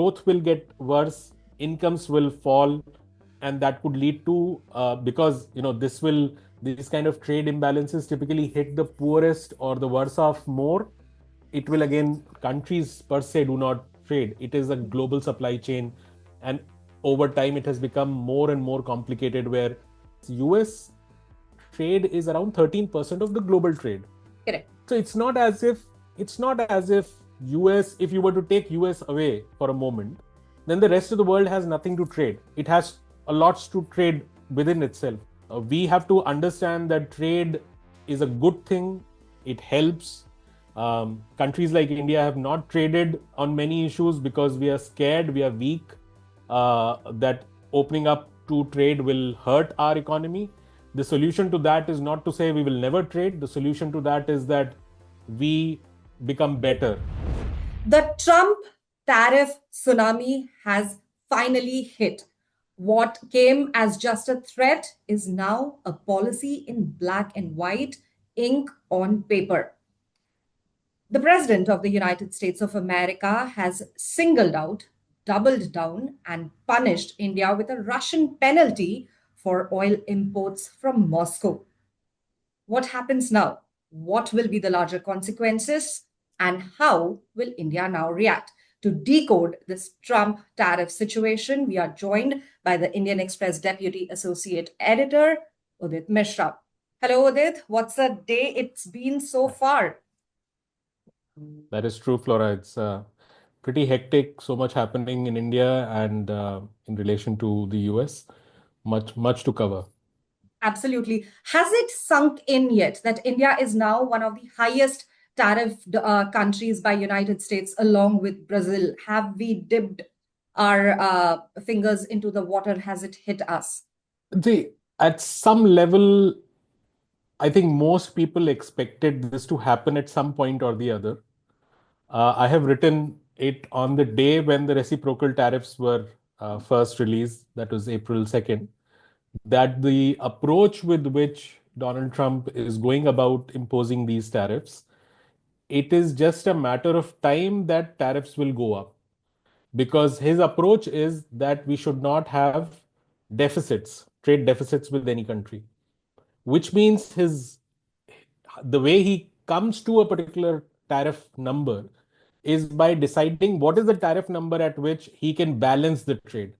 growth will get worse, incomes will fall, and that could lead to because these kind of trade imbalances typically hit the poorest or the worse off more. It will again, countries per se do not trade. It is a global supply chain, and over time it has become more and more complicated, where US trade is around 13% of the global trade. Correct. So it's not as if US, if you were to take US away for a moment, then the rest of the world has nothing to trade. It has a lot to trade within itself. We have to understand that trade is a good thing. It helps. Countries like India have not traded on many issues because we are scared, we are weak, that opening up to trade will hurt our economy. The solution to that is not to say we will never trade. The solution to that is that we become better. The Trump tariff tsunami has finally hit. What came as just a threat is now a policy in black and white, ink on paper. The President of the United States of America has singled out, doubled down, and punished India with a Russian penalty for oil imports from Moscow. What happens now? What will be the larger consequences? And how will India now react? To decode this Trump tariff situation, we are joined by the Indian Express Deputy Associate Editor, Udit Misra. Hello, Udit. What's a day it's been so far? That is true, Flora. It's pretty hectic, so much happening in India and in relation to the US. Much to cover. Absolutely. Has it sunk in yet that India is now one of the highest tariffed countries by United States along with Brazil? Have we dipped our fingers into the water? Has it hit us? See, at some level, I think most people expected this to happen at some point or the other. I have written it on the day when the reciprocal tariffs were first released, that was April 2nd, that the approach with which Donald Trump is going about imposing these tariffs, it is just a matter of time that tariffs will go up. Because his approach is that we should not have deficits, trade deficits with any country, which means the way he comes to a particular tariff number is by deciding what is the tariff number at which he can balance the trade.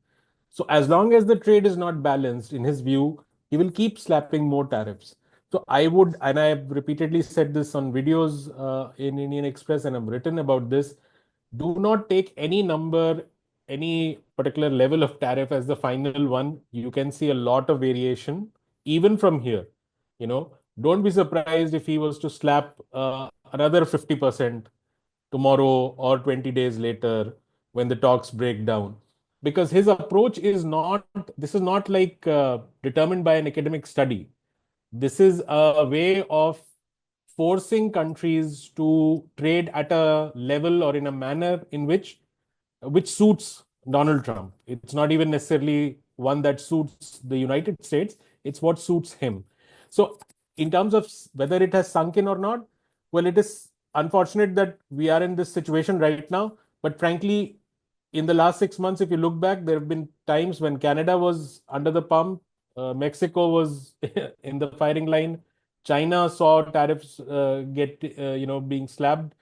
So as long as the trade is not balanced, in his view, he will keep slapping more tariffs. So I would, and I have repeatedly said this on videos in Indian Express, and I've written about this, do not take any number, any particular level of tariff as the final one. You can see a lot of variation, even from here. Don't be surprised if he was to slap another 50% tomorrow or 20 days later when the talks break down. Because his approach is not, this is not like determined by an academic study. This is a way of forcing countries to trade at a level or in a manner in which suits Donald Trump. It's not even necessarily one that suits the United States, it's what suits him. So in terms of whether it has sunk in or not, well, it is unfortunate that we are in this situation right now. But frankly, in the last 6 months, if you look back, there have been times when Canada was under the pump, Mexico was in the firing line, China saw tariffs being slapped.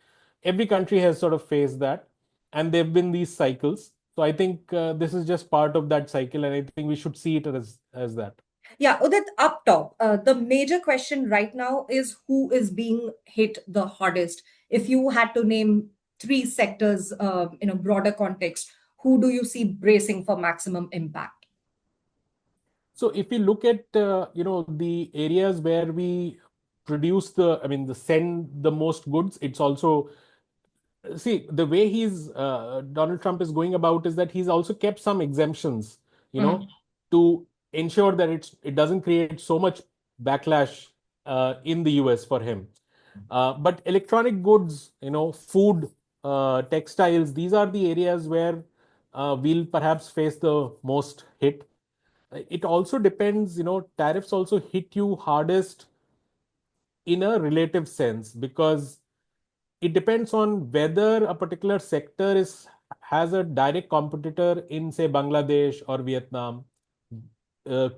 Every country has sort of faced that, and there have been these cycles. So I think this is just part of that cycle, and I think we should see it as that. Yeah, Udit, up top, the major question right now is who is being hit the hardest? If you had to name three sectors in a broader context, who do you see bracing for maximum impact? So if we look at the areas where we produce send the most goods, it's also, see, the way Donald Trump is going about is that he's also kept some exemptions, to ensure that it doesn't create so much backlash in the US for him. But electronic goods, food, textiles, these are the areas where we'll perhaps face the most hit. It also depends, tariffs also hit you hardest in a relative sense, because it depends on whether a particular sector is has a direct competitor in, say, Bangladesh or Vietnam,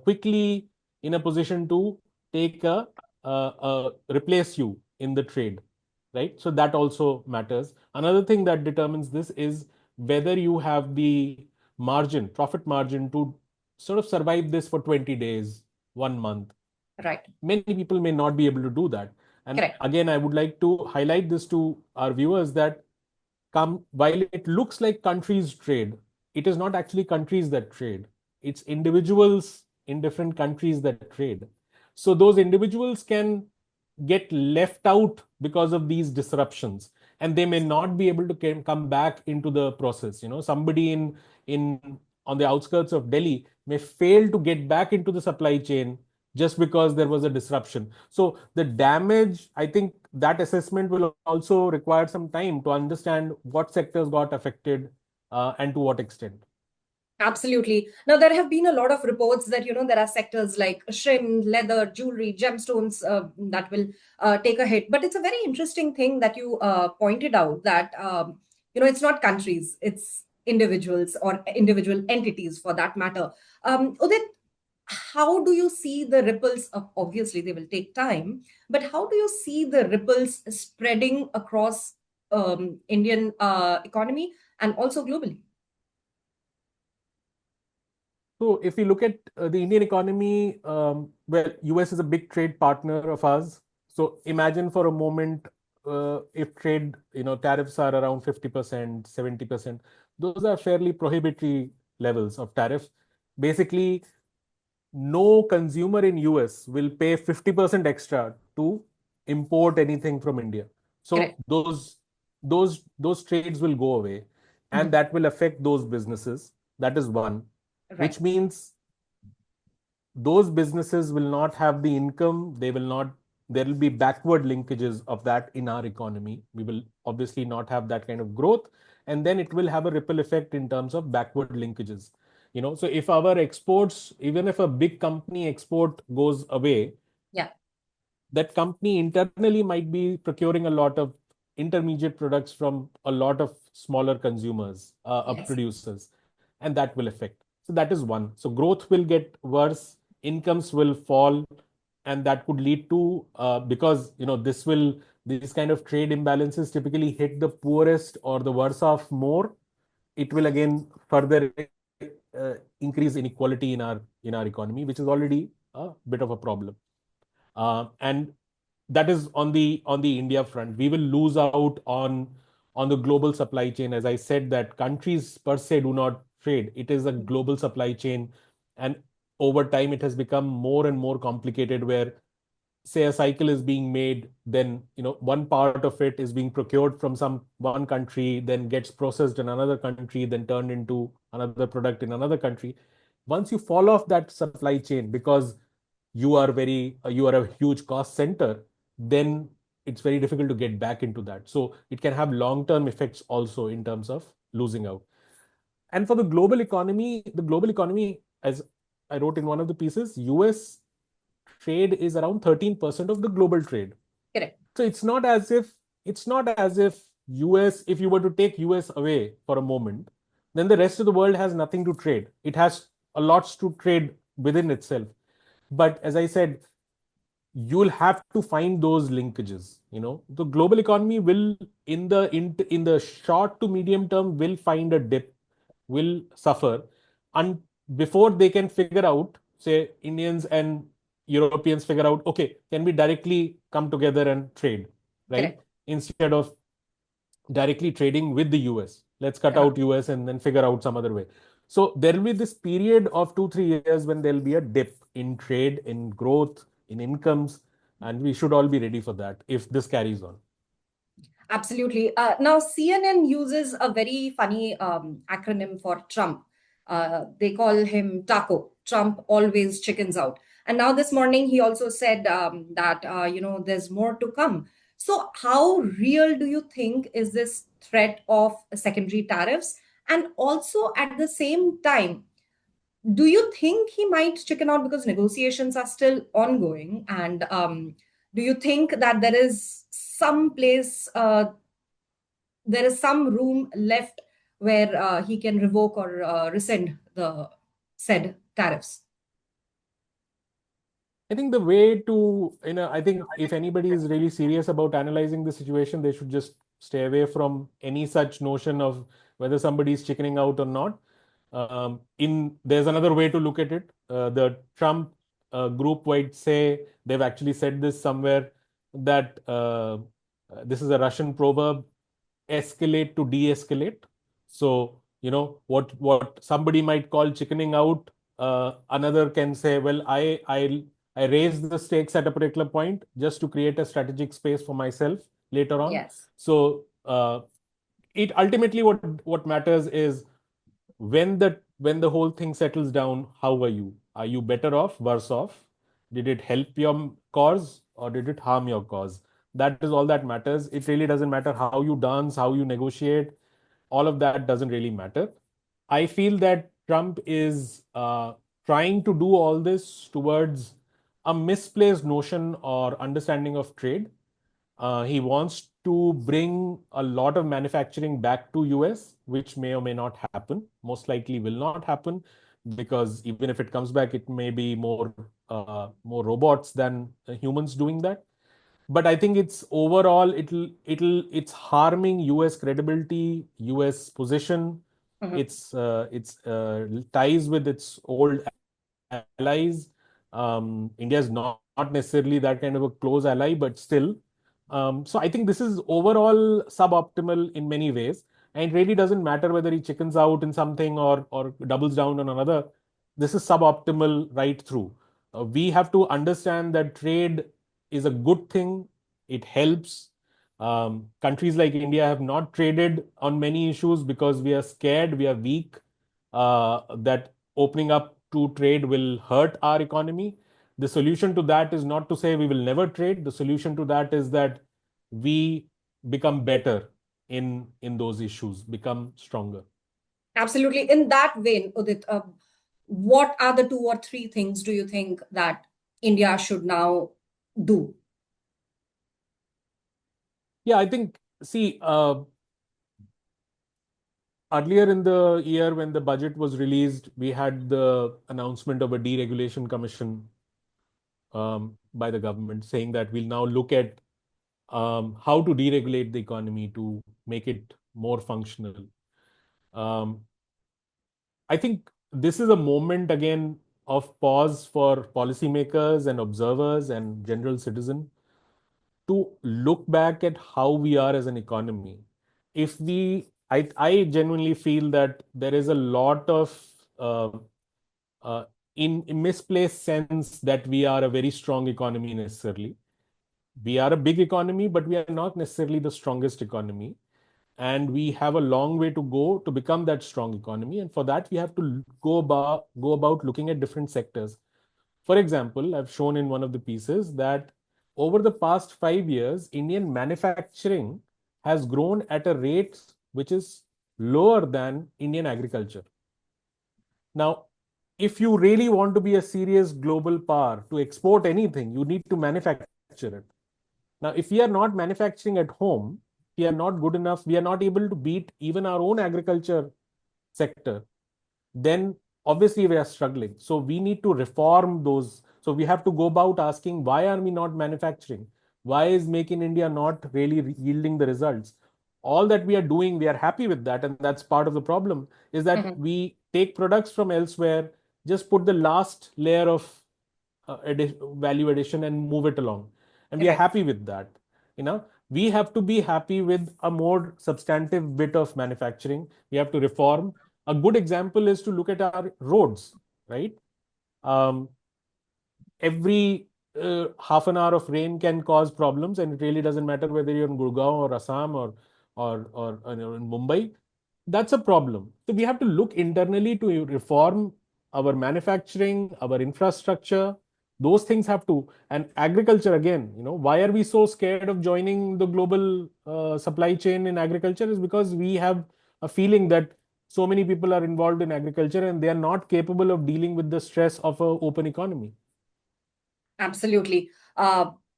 quickly in a position to take replace you in the trade, right? So that also matters. Another thing that determines this is whether you have the margin, profit margin, to sort of survive this for 20 days, 1 month. Right. Many people may not be able to do that. And Correct. again, I would like to highlight this to our viewers that while it looks like countries trade, it is not actually countries that trade. It's individuals in different countries that trade. So those individuals can get left out because of these disruptions, and they may not be able to come back into the process. Somebody in on the outskirts of Delhi may fail to get back into the supply chain just because there was a disruption. So the damage, I think that assessment will also require some time to understand what sectors got affected, and to what extent. Absolutely. Now, there have been a lot of reports that, there are sectors like shrimp, leather, jewelry, gemstones that will take a hit. But it's a very interesting thing that you pointed out that, it's not countries, it's individuals or individual entities for that matter. Udit, how do you see the ripples of, obviously, they will take time, but how do you see the ripples spreading across Indian economy and also globally? So if we look at the Indian economy, well, US is a big trade partner of ours. So imagine for a moment, if trade, tariffs are around 50%, 70%, those are fairly prohibitory levels of tariff. Basically, no consumer in US will pay 50% extra to import anything from India. So Correct. those trades will go away, and Mhm. that will affect those businesses. That is one, Right. which means those businesses will not have the income. They will not, there will be backward linkages of that in our economy. We will obviously not have that kind of growth, and then it will have a ripple effect in terms of backward linkages. So if our exports, even if a big company export goes away, Yeah. that company internally might be procuring a lot of intermediate products from a lot of smaller consumers, Yes. producers, and that will affect. So that is one. So growth will get worse, incomes will fall, and that could lead to, because these kind of trade imbalances typically hit the poorest or the worse off more. It will again further increase inequality in our economy, which is already a bit of a problem. And that is on the India front. We will lose out on the global supply chain. As I said, that countries per se do not trade. It is a global supply chain, and over time it has become more and more complicated. Where, say, a cycle is being made, then one part of it is being procured from some one country, then gets processed in another country, then turned into another product in another country. Once you fall off that supply chain because you are a huge cost center, then it's very difficult to get back into that. So it can have long term effects also in terms of losing out. And for the global economy, as I wrote in one of the pieces, US trade is around 13% of the global trade. Correct. So it's not as if US, if you were to take US away for a moment, then the rest of the world has nothing to trade. It has a lots to trade within itself. But as I said, you'll have to find those linkages. The global economy will, in the short to medium term, will find a dip, will suffer, and before they can figure out, say, Indians and Europeans figure out, okay, can we directly come together and trade, right? Correct. Instead of directly trading with the US. Let's cut Uh, out US and then figure out some other way. So there will be this period of 2-3 years when there'll be a dip in trade, in growth, in incomes, and we should all be ready for that if this carries on. Absolutely. Now, CNN uses a very funny acronym for Trump. They call him Taco. Trump always chickens out. And now this morning, he also said that, there's more to come. So, how real do you think is this threat of secondary tariffs? And also, at the same time, do you think he might chicken out because negotiations are still ongoing? And do you think that there is some room left where he can revoke or rescind the said tariffs? I think the way to, I think if anybody is really serious about analyzing the situation, they should just stay away from any such notion of whether somebody is chickening out or not. There's another way to look at it. The Trump group might say they've actually said this somewhere that this is a Russian proverb: escalate to de-escalate. So, what somebody might call chickening out, another can say, well, I raised the stakes at a particular point just to create a strategic space for myself later on. Yes. So it ultimately what matters is when the whole thing settles down, how are you? Are you better off, worse off? Did it help your cause or did it harm your cause? That is all that matters. It really doesn't matter how you dance, how you negotiate. All of that doesn't really matter. I feel that Trump is trying to do all this towards a misplaced notion or understanding of trade. He wants to bring a lot of manufacturing back to US, which may or may not happen. Most likely will not happen because even if it comes back, it may be more robots than humans doing that. But I think it's overall it's harming US credibility, US position. Mhm. It's ties with its old allies. India is not necessarily that kind of a close ally, but still. So I think this is overall suboptimal in many ways, and it really doesn't matter whether he chickens out in something or doubles down on another. This is suboptimal right through. We have to understand that trade is a good thing. It helps. Countries like India have not traded on many issues because we are scared, we are weak, that opening up to trade will hurt our economy. The solution to that is not to say we will never trade. The solution to that is that we become better in those issues, become stronger. Absolutely. In that vein, Udit, what are the two or three things do you think that India should now do? Yeah, I think, see, earlier in the year when the budget was released, we had the announcement of a deregulation commission by the government saying that we'll now look at how to deregulate the economy to make it more functional. Um, I think this is a moment again of pause for policymakers and observers and general citizen to look back at how we are as an economy. I genuinely feel that there is a lot of uh, in misplaced sense that we are a very strong economy necessarily. We are a big economy, but we are not necessarily the strongest economy. And we have a long way to go to become that strong economy. And for that, we have to go about looking at different sectors. For example, I've shown in one of the pieces that over the past 5 years, Indian manufacturing has grown at a rate which is lower than Indian agriculture. Now, if you really want to be a serious global power to export anything, you need to manufacture it. Now, if we are not manufacturing at home, we are not good enough, we are not able to beat even our own agriculture sector, then obviously we are struggling. So we need to reform those. So we have to go about asking, why are we not manufacturing? Why is Make in India not really yielding the results? All that we are doing, we are happy with that. And that's part of the problem is that Mhm. we take products from elsewhere, just put the last layer of value addition and move it along. And we are Correct. happy with that. We have to be happy with a more substantive bit of manufacturing. We have to reform. A good example is to look at our roads, right? Um, every half an hour of rain can cause problems, and it really doesn't matter whether you're in Gurgaon or Assam or in Mumbai. That's a problem. So we have to look internally to reform our manufacturing, our infrastructure. Those things have to, and agriculture again. Why are we so scared of joining the global supply chain in agriculture? Is because we have a feeling that so many people are involved in agriculture and they are not capable of dealing with the stress of an open economy. Absolutely.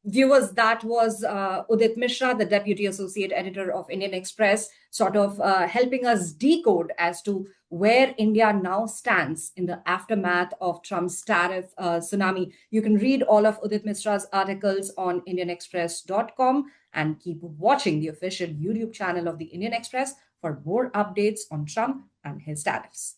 Viewers, that was Udit Misra, the Deputy Associate Editor of Indian Express, sort of helping us decode as to where India now stands in the aftermath of Trump's tariff tsunami. You can read all of Udit Misra's articles on IndianExpress.com and keep watching the official YouTube channel of the Indian Express for more updates on Trump and his tariffs.